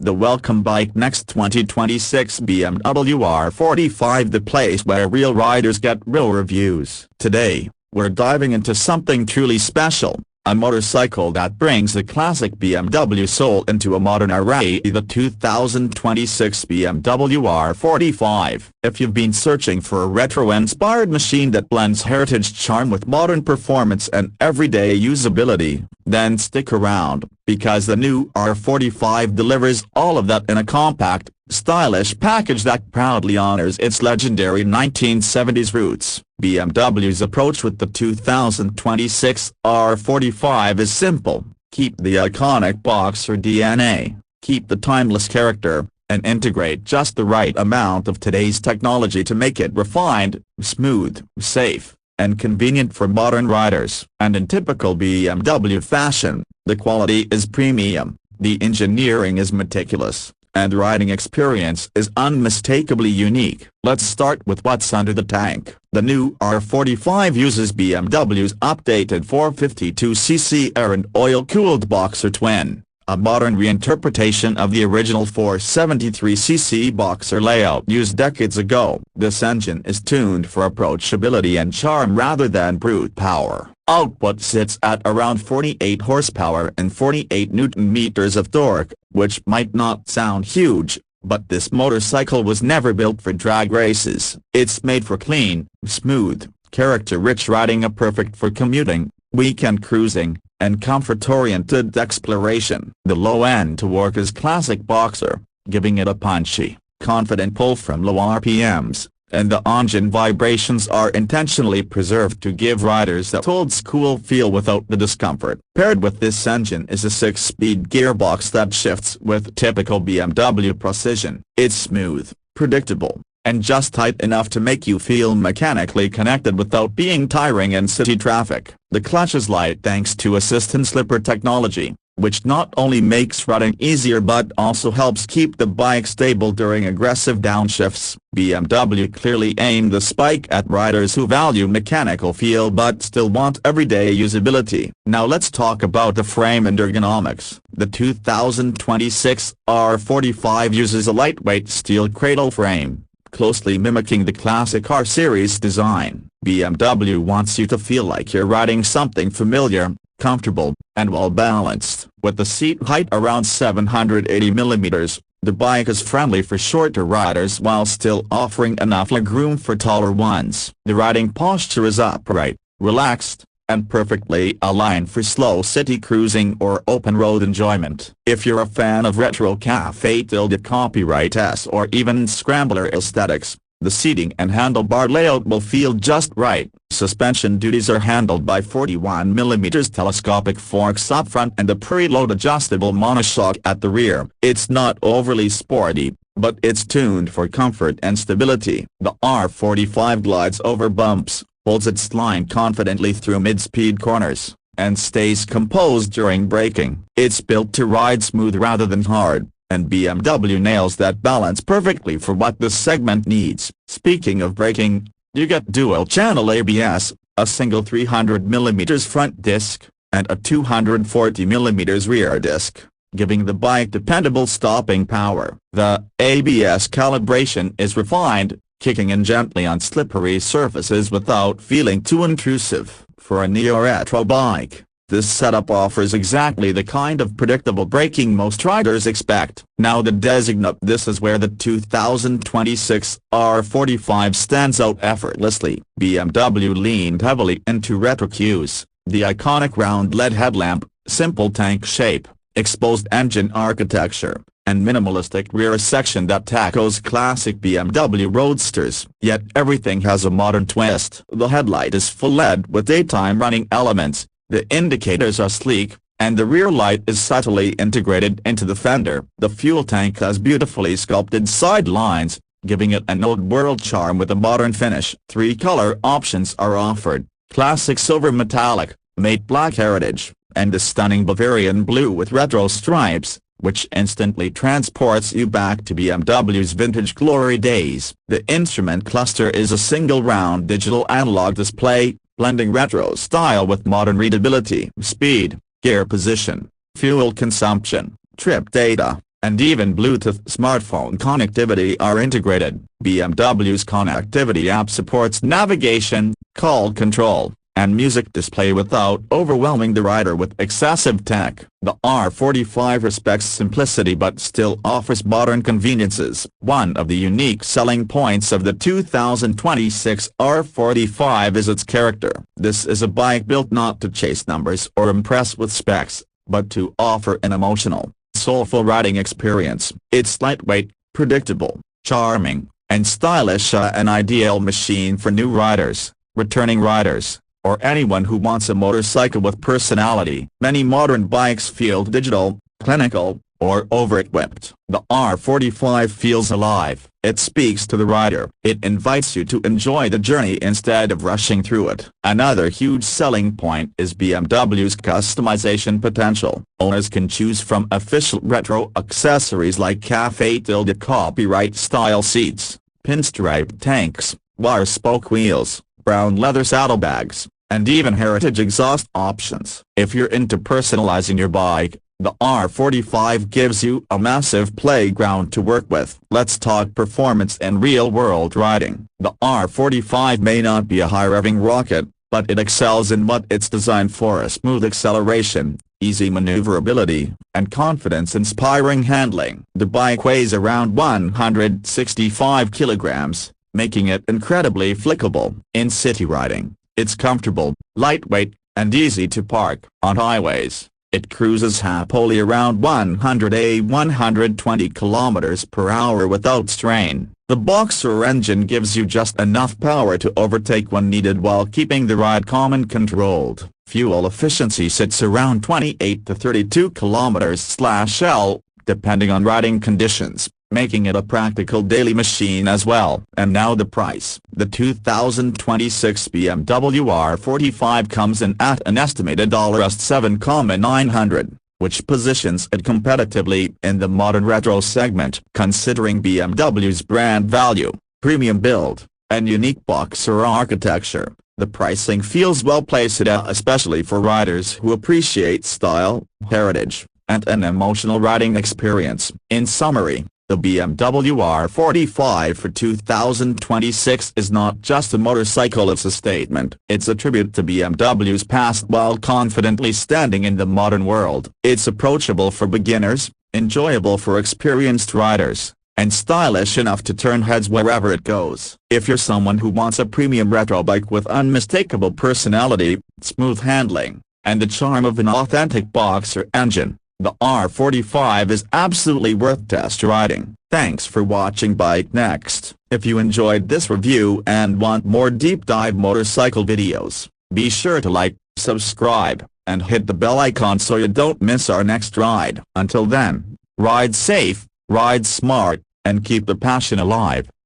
the welcome BikeNext 2026 BMW R45, the place where real riders get real reviews. Today, we're diving into something truly special, a motorcycle that brings the classic BMW soul into a modern array, the 2026 BMW R45. If you've been searching for a retro-inspired machine that blends heritage charm with modern performance and everyday usability, then stick around, because the new R45 delivers all of that in a compact, stylish package that proudly honors its legendary 1970s roots. BMW's approach with the 2026 R45 is simple: keep the iconic boxer DNA, keep the timeless character, and integrate just the right amount of today's technology to make it refined, smooth, safe, and convenient for modern riders. And in typical BMW fashion, the quality is premium, the engineering is meticulous, and riding experience is unmistakably unique. Let's start with what's under the tank. The new R45 uses BMW's updated 452cc air and oil-cooled Boxer twin, a modern reinterpretation of the original 473cc Boxer layout used decades ago. This engine is tuned for approachability and charm rather than brute power. Output sits at around 48 horsepower and 48 Nm of torque, which might not sound huge, but this motorcycle was never built for drag races. It's made for clean, smooth, character-rich riding, perfect for commuting, weekend cruising, and comfort-oriented exploration. The low-end torque is classic Boxer, giving it a punchy, confident pull from low RPMs, and the engine vibrations are intentionally preserved to give riders that old-school feel without the discomfort. Paired with this engine is a 6-speed gearbox that shifts with typical BMW precision. It's smooth, predictable, and just tight enough to make you feel mechanically connected without being tiring in city traffic. The clutch is light thanks to assist and slipper technology, which not only makes riding easier but also helps keep the bike stable during aggressive downshifts. BMW clearly aimed the spike at riders who value mechanical feel but still want everyday usability. Now let's talk about the frame and ergonomics. The 2026 R45 uses a lightweight steel cradle frame, closely mimicking the classic R series design. BMW wants you to feel like you're riding something familiar, comfortable, and well-balanced. With the seat height around 780 mm, the bike is friendly for shorter riders while still offering enough legroom for taller ones. The riding posture is upright, relaxed, and perfectly aligned for slow city cruising or open-road enjoyment. If you're a fan of retro cafe-tilde copyright-esque or even scrambler aesthetics, the seating and handlebar layout will feel just right. Suspension duties are handled by 41 mm telescopic forks up front and a preload adjustable monoshock at the rear. It's not overly sporty, but it's tuned for comfort and stability. The R45 glides over bumps, holds its line confidently through mid-speed corners, and stays composed during braking. It's built to ride smooth rather than hard, and BMW nails that balance perfectly for what this segment needs. Speaking of braking, you get dual-channel ABS, a single 300 mm front disc, and a 240 mm rear disc, giving the bike dependable stopping power. The ABS calibration is refined, kicking in gently on slippery surfaces without feeling too intrusive. For a neo-retro bike, this setup offers exactly the kind of predictable braking most riders expect. Now to designate this is where the 2026 R45 stands out effortlessly. BMW leaned heavily into retro cues: the iconic round LED headlamp, simple tank shape, exposed engine architecture, and minimalistic rear section that echoes classic BMW roadsters. Yet everything has a modern twist. The headlight is full LED with daytime running elements, the indicators are sleek, and the rear light is subtly integrated into the fender. The fuel tank has beautifully sculpted side lines, giving it an old-world charm with a modern finish. 3 color options are offered: classic silver metallic, matte black heritage, and a stunning Bavarian blue with retro stripes, which instantly transports you back to BMW's vintage glory days. The instrument cluster is a single round digital analog display, blending retro style with modern readability. Speed, gear position, fuel consumption, trip data, and even Bluetooth smartphone connectivity are integrated. BMW's connectivity app supports navigation, call control, and music display without overwhelming the rider with excessive tech. The R45 respects simplicity but still offers modern conveniences. One of the unique selling points of the 2026 R45 is its character. This is a bike built not to chase numbers or impress with specs, but to offer an emotional, soulful riding experience. It's lightweight, predictable, charming, and stylish, an ideal machine for new riders, returning riders, or anyone who wants a motorcycle with personality. Many modern bikes feel digital, clinical, or over-equipped. The R45 feels alive. It speaks to the rider. It invites you to enjoy the journey instead of rushing through it. Another huge selling point is BMW's customization potential. Owners can choose from official retro accessories like Covertitle copyright-style seats, pinstripe tanks, wire-spoke wheels, brown leather saddlebags, and even heritage exhaust options. If you're into personalizing your bike, the R45 gives you a massive playground to work with. Let's talk performance and real-world riding. The R45 may not be a high-revving rocket, but it excels in what it's designed for: a smooth acceleration, easy maneuverability, and confidence-inspiring handling. The bike weighs around 165 kilograms, making it incredibly flexible. In city riding, it's comfortable, lightweight, and easy to park. On highways, it cruises happily around 120 km/h without strain. The Boxer engine gives you just enough power to overtake when needed while keeping the ride calm and controlled. Fuel efficiency sits around 28 to 32 km/L, depending on riding conditions, making it a practical daily machine as well. And now the price. The 2026 BMW R45 comes in at an estimated $7,900, which positions it competitively in the modern retro segment. Considering BMW's brand value, premium build, and unique Boxer architecture, the pricing feels well placed, especially for riders who appreciate style, heritage, and an emotional riding experience. In summary, the BMW R45 for 2026 is not just a motorcycle, it's a statement. It's a tribute to BMW's past while confidently standing in the modern world. It's approachable for beginners, enjoyable for experienced riders, and stylish enough to turn heads wherever it goes. If you're someone who wants a premium retro bike with unmistakable personality, smooth handling, and the charm of an authentic Boxer engine, the R45 is absolutely worth test riding. Thanks for watching BikeNext. If you enjoyed this review and want more deep dive motorcycle videos, be sure to like, subscribe, and hit the bell icon so you don't miss our next ride. Until then, ride safe, ride smart, and keep the passion alive.